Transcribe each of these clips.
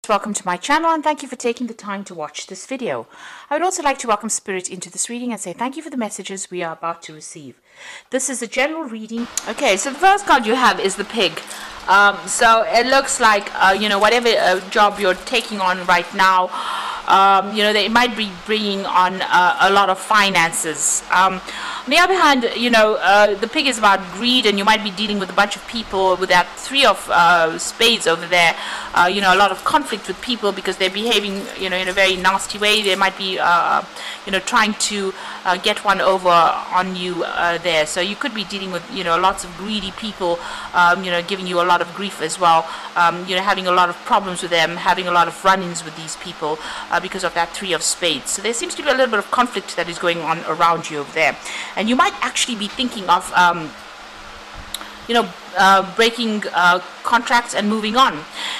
welcome to my channel and thank you for taking the time to watch this video. I would also like to welcome Spirit into this reading and say thank you for the messages we are about to receive. This is a general reading. Okay, so the first card you have is the pig. So it looks like, whatever job you're taking on right now, they might be bringing on a lot of finances. On the other hand, the pig is about greed, and you might be dealing with a bunch of people with that three of spades over there. A lot of conflict with people because they're behaving, in a very nasty way. They might be, trying to get one over on you there. So you could be dealing with, lots of greedy people, giving you a lot of grief as well. Having a lot of problems with them, having a lot of run-ins with these people because of that three of spades. So there seems to be a little bit of conflict that is going on around you over there. And you might actually be thinking of, breaking contracts and moving on.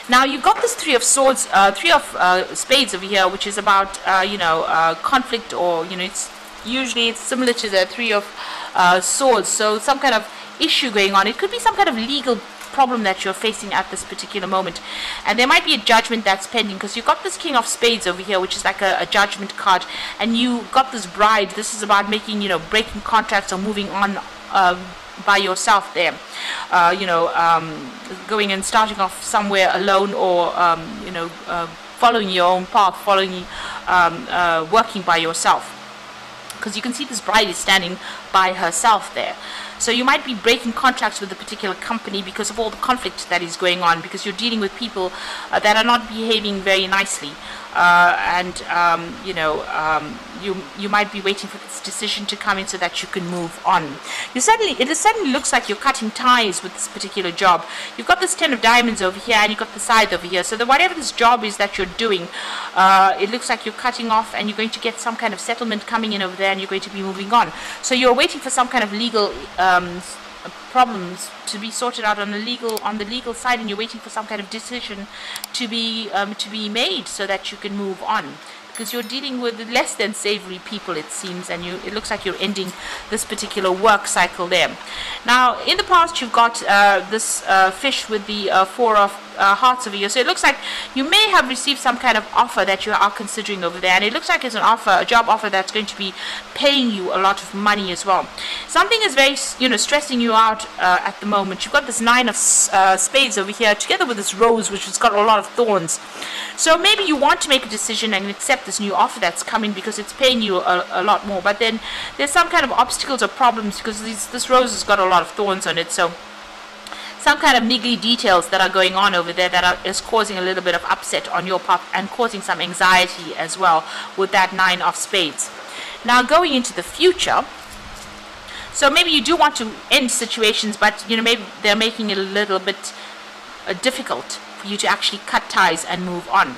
Now you've got this three of swords, three of spades over here, which is about conflict, or it's similar to the three of swords. So some kind of issue going on. It could be some kind of legal problem that you're facing at this particular moment, and there might be a judgment that's pending, because you've got this king of spades over here, which is like a judgment card, and you got this bride. This is about making, breaking contracts or moving on by yourself there, going and starting off somewhere alone, or following your own path, working by yourself, because you can see this bride is standing by herself there. So you might be breaking contracts with a particular company because of all the conflict that is going on, because you're dealing with people that are not behaving very nicely, you might be waiting for this decision to come in so that you can move on. It certainly looks like you're cutting ties with this particular job. You've got this 10 of diamonds over here, and you've got the scythe over here. So whatever this job is that you're doing, it looks like you're cutting off, and you're going to get some kind of settlement coming in over there, and you're going to be moving on. So you're waiting for some kind of legal problems to be sorted out on the legal side, and you're waiting for some kind of decision to be made so that you can move on, because you're dealing with less than savory people, it seems, and it looks like you're ending this particular work cycle there. Now in the past you've got this fish with the four of hearts over here. So it looks like you may have received some kind of offer that you are considering over there, and it looks like it's a job offer that's going to be paying you a lot of money as well. Something is very stressing you out at the moment. You've got this 9 of spades over here together with this rose, which has got a lot of thorns. So maybe you want to make a decision and accept this new offer that's coming because it's paying you a lot more, but then there's some kind of obstacles or problems because this rose has got a lot of thorns on it. So some kind of niggly details that are going on over there that is causing a little bit of upset on your part and causing some anxiety as well with that 9 of spades. Now going into the future, so maybe you do want to end situations, but maybe they're making it a little bit difficult for you to actually cut ties and move on.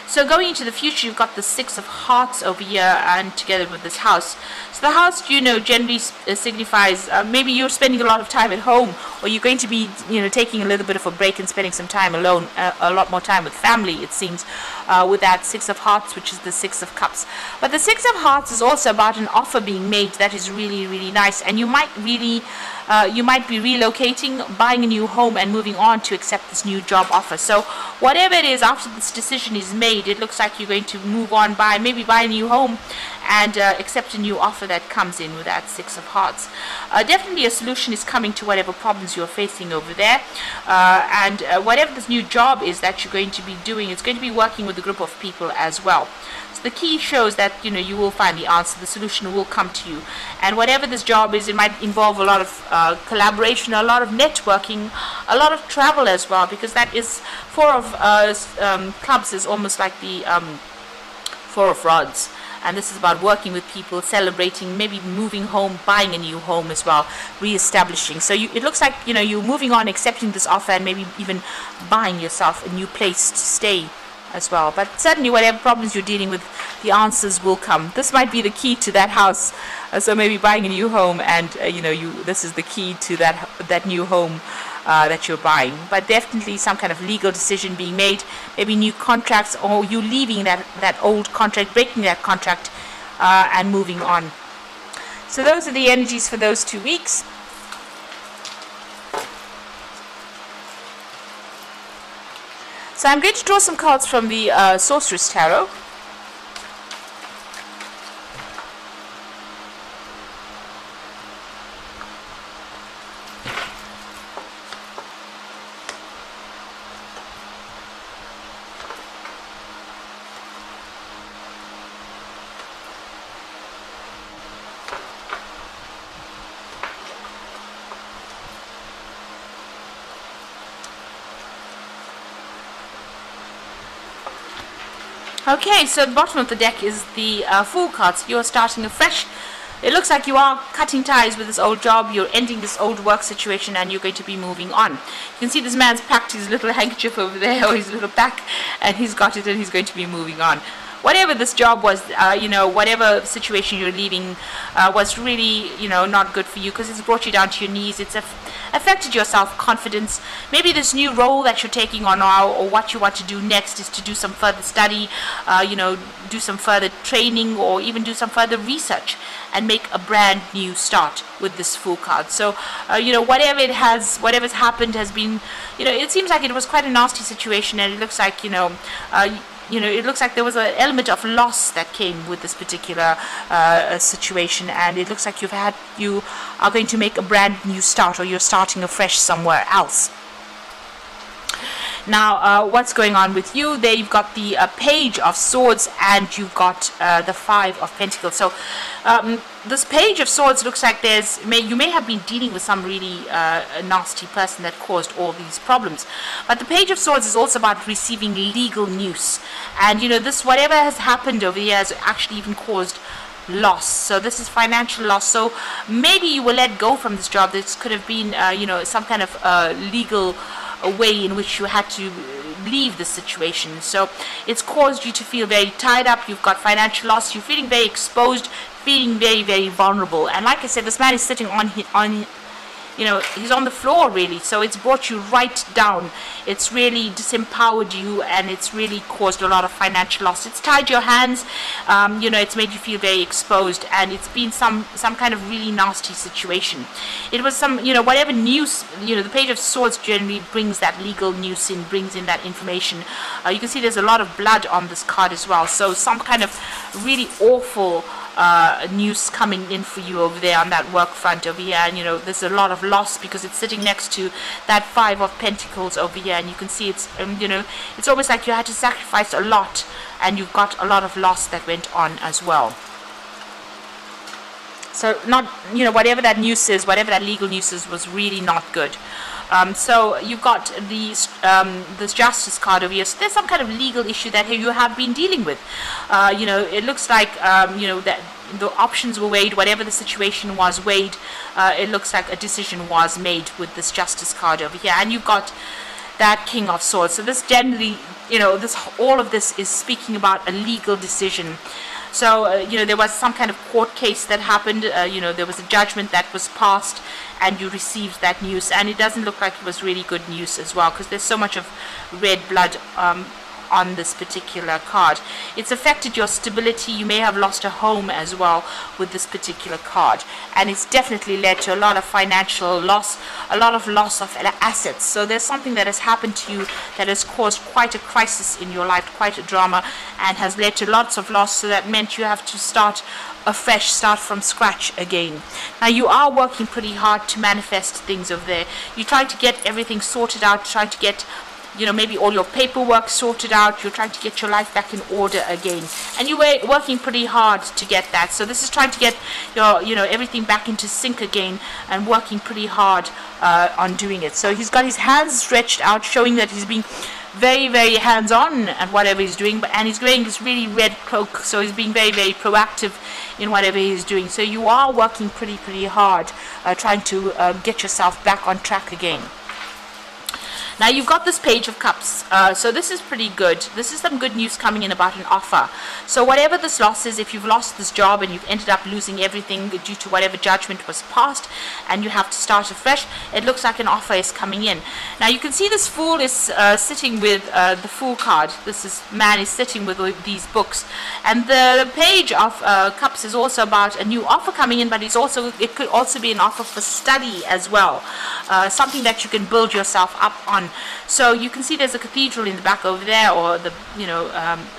So going into the future, you've got the 6 of hearts over here, and together with this house. So the house, generally signifies maybe you're spending a lot of time at home, or you're going to be, taking a little bit of a break and spending some time alone, a lot more time with family, it seems, with that 6 of hearts, which is the 6 of cups. But the 6 of hearts is also about an offer being made that is really, really nice, and you might be relocating, buying a new home, and moving on to accept this new job offer. So whatever it is, after this decision is made, it looks like you're going to move on, maybe buy a new home and accept a new offer that comes in with that 6 of hearts. Definitely a solution is coming to whatever problems you're facing over there, and whatever this new job is that you're going to be doing, it's going to be working with a group of people as well. So the key shows that you will find the answer, the solution will come to you, and whatever this job is, it might involve a lot of collaboration, a lot of networking, a lot of travel as well, because that is 4 of clubs is almost like the 4 of rods, and this is about working with people, celebrating, maybe moving home, buying a new home as well, re-establishing. So it looks like you're moving on, accepting this offer, and maybe even buying yourself a new place to stay as well. But certainly whatever problems you're dealing with, the answers will come. This might be the key to that house, so maybe buying a new home, and this is the key to that new home that you're buying. But definitely some kind of legal decision being made, maybe new contracts, or you leaving that old contract, breaking that contract, and moving on. So those are the energies for those 2 weeks. So So I'm going to draw some cards from the Sorceress Tarot. Okay, so the bottom of the deck is the Fool card. So you're starting afresh. It looks like you are cutting ties with this old job, you're ending this old work situation, and you're going to be moving on. You can see this man's packed his little handkerchief over there, or his little pack, and he's got it and he's going to be moving on. Whatever this job was, whatever situation you're leaving was really, not good for you, because it's brought you down to your knees. It's affected your self-confidence. Maybe this new role that you're taking on now, or what you want to do next, is to do some further study, do some further training, or even do some further research and make a brand new start with this Fool card. So, whatever's happened has been, it seems like it was quite a nasty situation, and it looks like, it looks like there was an element of loss that came with this particular situation, and it looks like you are going to make a brand new start, or you're starting afresh somewhere else. Now, what's going on with you? There you've got the Page of Swords, and you've got the Five of Pentacles. So this Page of Swords looks like you may have been dealing with some really nasty person that caused all these problems. But the Page of Swords is also about receiving legal news. And, this whatever has happened over the years actually even caused loss. So this is financial loss. So maybe you were let go from this job. This could have been, some kind of legal a way in which you had to leave the situation. So it's caused you to feel very tied up. You've got financial loss. You're feeling very exposed, feeling very, very vulnerable. And like I said, this man is sitting on he's on the floor, really. So it's brought you right down. It's really disempowered you, and it's really caused a lot of financial loss. It's tied your hands. It's made you feel very exposed, and it's been some kind of really nasty situation. It was some, whatever news, the Page of Swords generally brings that legal news in, brings in that information. You can see there's a lot of blood on this card as well. So some kind of really awful news coming in for you over there on that work front over here, and there's a lot of loss because it's sitting next to that Five of Pentacles over here, and you can see it's it's almost like you had to sacrifice a lot, and you've got a lot of loss that went on as well. So not whatever that news is, whatever that legal news is, was really not good. So you've got this Justice card over here. So there's some kind of legal issue that you have been dealing with. It looks like that the options were weighed, whatever the situation was weighed. It looks like a decision was made with this Justice card over here, and you've got that King of Swords. So this generally, all of this is speaking about a legal decision. So, there was some kind of court case that happened, there was a judgment that was passed, and you received that news. And it doesn't look like it was really good news as well, because there's so much of red blood on this particular card. It's affected your stability. You may have lost a home as well with this particular card, and it's definitely led to a lot of financial loss, a lot of loss of assets. So there's something that has happened to you that has caused quite a crisis in your life, quite a drama, and has led to lots of loss. So that meant you have to start afresh, start from scratch again. Now you are working pretty hard to manifest things over there. You're trying to get everything sorted out, trying to get maybe all your paperwork sorted out. You're trying to get your life back in order again, and you were working pretty hard to get that. So this is trying to get your everything back into sync again, and working pretty hard on doing it. So he's got his hands stretched out, showing that he's being very, very hands-on at whatever he's doing, and he's wearing this really red cloak, so he's being very, very proactive in whatever he's doing. So you are working pretty hard, trying to get yourself back on track again. Now you've got this Page of Cups, so this is pretty good. This is some good news coming in about an offer. So whatever this loss is, if you've lost this job and you've ended up losing everything due to whatever judgment was passed, and you have to start afresh, it looks like an offer is coming in. Now you can see this Fool is sitting with the Fool card. Man is sitting with these books, and the Page of Cups is also about a new offer coming in, but it could also be an offer for study as well, something that you can build yourself up on on. So you can see there's a cathedral in the back over there, or the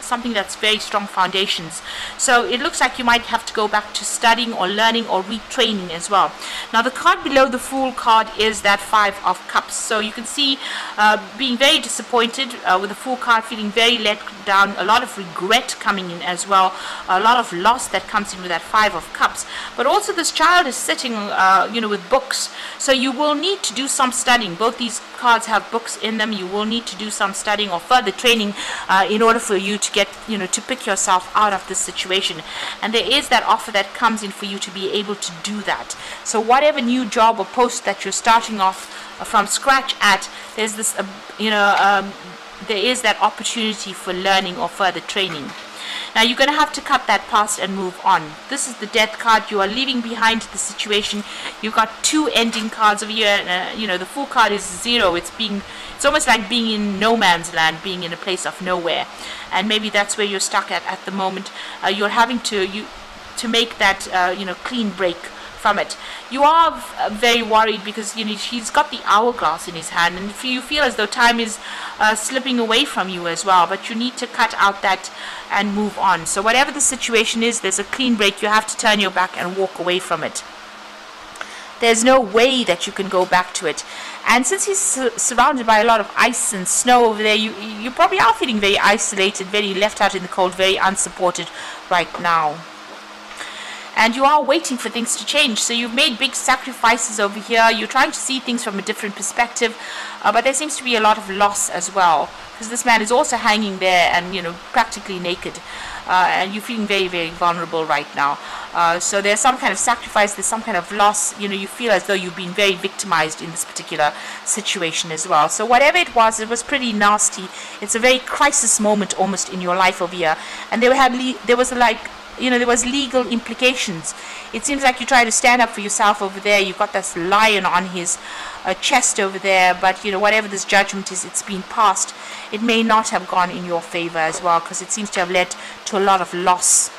something that's very strong foundations. So it looks like you might have to go back to studying or learning or retraining as well. Now the card below the Fool card is that 5 of Cups. So you can see being very disappointed with the Fool card, feeling very let down, a lot of regret coming in as well, a lot of loss that comes in with that 5 of Cups. But also this child is sitting with books, so you will need to do some studying. Both these cards have books in them. You will need to do some studying or further training in order for you to get to pick yourself out of this situation. And there is that offer that comes in for you to be able to do that. So whatever new job or post that you're starting off from scratch at, there's this there is that opportunity for learning or further training. Now you're going to have to cut that past and move on. This is the Death card. You are leaving behind the situation. You've got 2 ending cards over here. The Fool card is 0. It's almost like being in no man's land, being in a place of nowhere. And maybe that's where you're stuck at the moment. You're having to make that clean break from it. You are very worried because he's got the hourglass in his hand, and you feel as though time is slipping away from you as well, but you need to cut out that and move on. So whatever the situation is, there's a clean break. You have to turn your back and walk away from it. There's no way that you can go back to it. And since he's surrounded by a lot of ice and snow over there, you probably are feeling very isolated, very left out in the cold, very unsupported right now. And you are waiting for things to change. So you've made big sacrifices over here. You're trying to see things from a different perspective, but there seems to be a lot of loss as well, because this man is also hanging there and practically naked, and you're feeling very, very vulnerable right now. So there's some kind of sacrifice, there's some kind of loss. You feel as though you've been very victimized in this particular situation as well. So whatever it was pretty nasty. It's a very crisis moment almost in your life over here, and there was legal implications. It seems like you try to stand up for yourself over there. You've got this lion on his chest over there, but whatever this judgment is, it's been passed. It may not have gone in your favor as well, because it seems to have led to a lot of loss.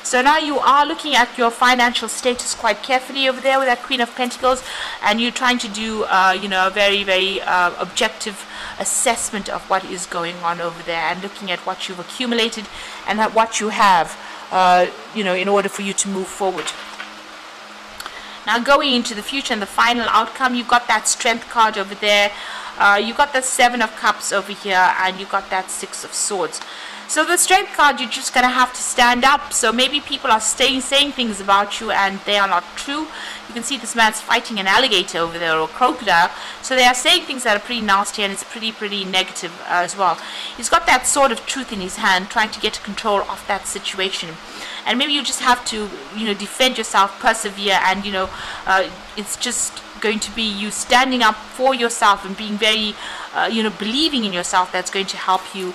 So now you are looking at your financial status quite carefully over there with that Queen of Pentacles, and you're trying to do a very, very objective assessment of what is going on over there, and looking at what you've accumulated and at what you have in order for you to move forward. Now going into the future and the final outcome, you've got that Strength card over there, you've got the 7 of Cups over here, and you've got that 6 of Swords. So the Strength card, you're just going to have to stand up. So maybe people are saying things about you and they are not true. You can see this man's fighting an alligator over there, or a crocodile. So they are saying things that are pretty nasty, and it's pretty negative as well. He's got that sword of truth in his hand, trying to get control of that situation. And maybe you just have to, defend yourself, persevere, and, it's just going to be you standing up for yourself and being very, believing in yourself, that's going to help you,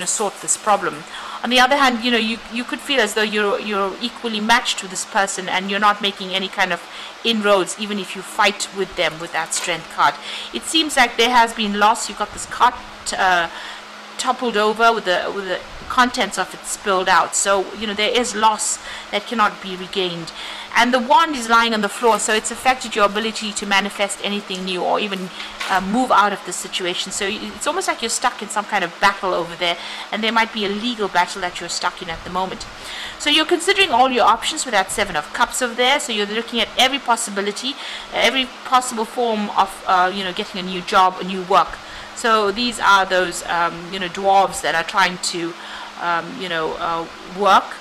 sort this problem. On the other hand, you could feel as though you're equally matched with this person, and you're not making any kind of inroads, even if you fight with them with that Strength card. It seems like there has been loss. You've got this cart toppled over with the contents of it spilled out. So there is loss that cannot be regained, and the wand is lying on the floor, so it's affected your ability to manifest anything new or even move out of the situation. So it's almost like you're stuck in some kind of battle over there, and there might be a legal battle that you're stuck in at the moment. So you're considering all your options with that 7 of Cups over there. So you're looking at every possibility, every possible form of getting a new job, a new work. So these are those dwarves that are trying to work.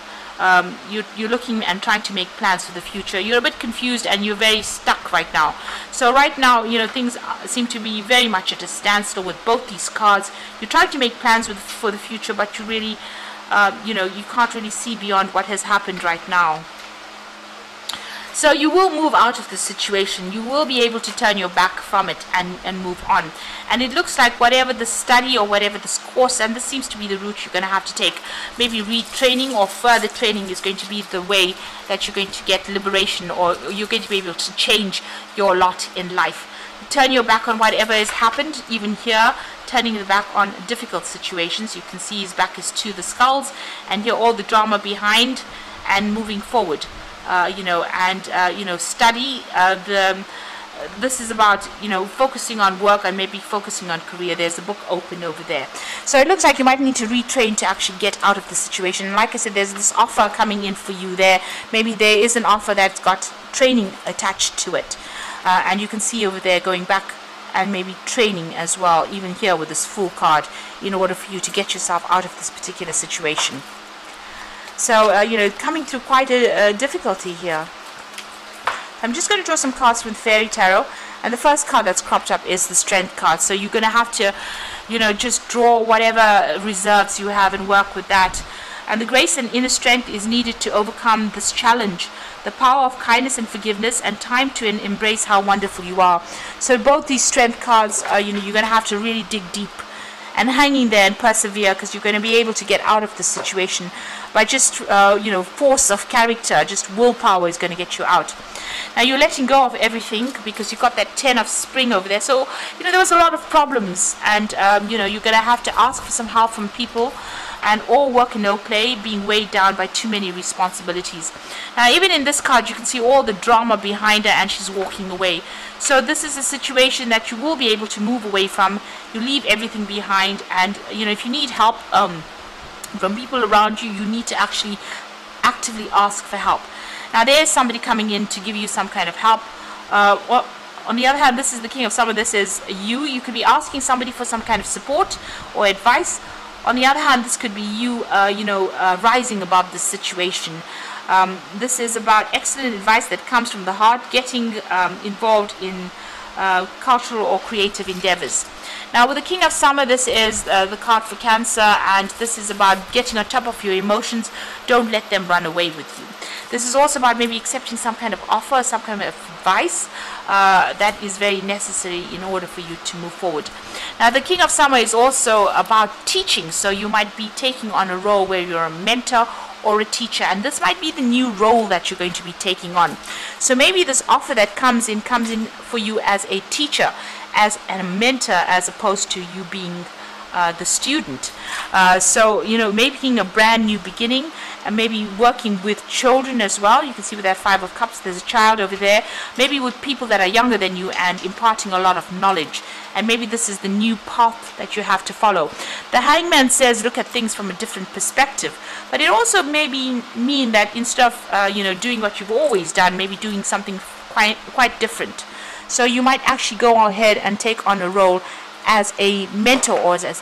You're looking and trying to make plans for the future. You're a bit confused and you're very stuck right now. So right now, things seem to be very much at a standstill with both these cards. You're trying to make plans for the future, but you really, you can't really see beyond what has happened right now. So you will move out of the situation. You will be able to turn your back from it and move on. And it looks like whatever the study or whatever this course, and this seems to be the route you're going to have to take, maybe retraining or further training is going to be the way that you're going to get liberation, or you're going to be able to change your lot in life. Turn your back on whatever has happened, even here, turning the back on difficult situations. You can see his back is to the skulls, and here all the drama behind, and moving forward. Study this is about, you know, focusing on work and maybe focusing on career. There's a book open over there. So it looks like you might need to retrain to actually get out of the situation. And like I said, there's this offer coming in for you there. Maybe there is an offer that's got training attached to it. And you can see over there going back and maybe training as well, even here with this Fool card, in order for you to get yourself out of this particular situation. So, you know, coming through quite a difficulty here. I'm just going to draw some cards from the Fairy Tarot, and the first card that's cropped up is the Strength card. So you're going to have to, you know, just draw whatever reserves you have and work with that. And the grace and inner strength is needed to overcome this challenge. The power of kindness and forgiveness, and time to embrace how wonderful you are. So both these Strength cards, you know, you're going to have to really dig deep and hang in there and persevere, because you're going to be able to get out of the situation by just, you know, force of character. Just willpower is going to get you out. Now you're letting go of everything because you've got that 10 of Spring over there. So, you know, there was a lot of problems, and, you know, you're going to have to ask for some help from people, and all work and no play, being weighed down by too many responsibilities. Now, even in this card, you can see all the drama behind her, and she's walking away. So this is a situation that you will be able to move away from. You leave everything behind, and, you know, if you need help from people around you, you need to actually actively ask for help. Now, there's somebody coming in to give you some kind of help. Well, on the other hand, this is the King of Summer. This is you. You could be asking somebody for some kind of support or advice. On the other hand, this could be you, you know, rising above the situation. This is about excellent advice that comes from the heart, getting involved in cultural or creative endeavors. Now, with the King of Summer, this is the card for Cancer, and this is about getting on top of your emotions. Don't let them run away with you. This is also about maybe accepting some kind of offer, some kind of advice that is very necessary in order for you to move forward. Now, the King of Summer is also about teaching, so you might be taking on a role where you're a mentor or a teacher, and this might be the new role that you're going to be taking on. So maybe this offer that comes in for you as a teacher, as a mentor, as opposed to you being the student. So, you know, making a brand new beginning, and maybe working with children as well. You can see with that Five of Cups, there's a child over there. Maybe with people that are younger than you, and imparting a lot of knowledge. And maybe this is the new path that you have to follow. The Hangman says look at things from a different perspective. But it also maybe mean that instead of, you know, doing what you've always done, maybe doing something quite different. So you might actually go ahead and take on a role as a mentor or as a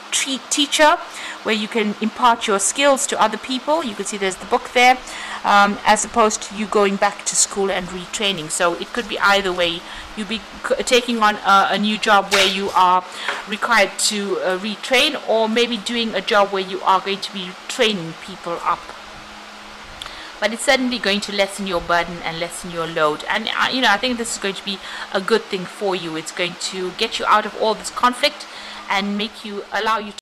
teacher, where you can impart your skills to other people. You can see there's the book there, as opposed to you going back to school and retraining. So it could be either way. You'll be taking on a new job where you are required to retrain, or maybe doing a job where you are going to be training people up. But it's certainly going to lessen your burden and lessen your load. And, you know, I think this is going to be a good thing for you. It's going to get you out of all this conflict and allow you to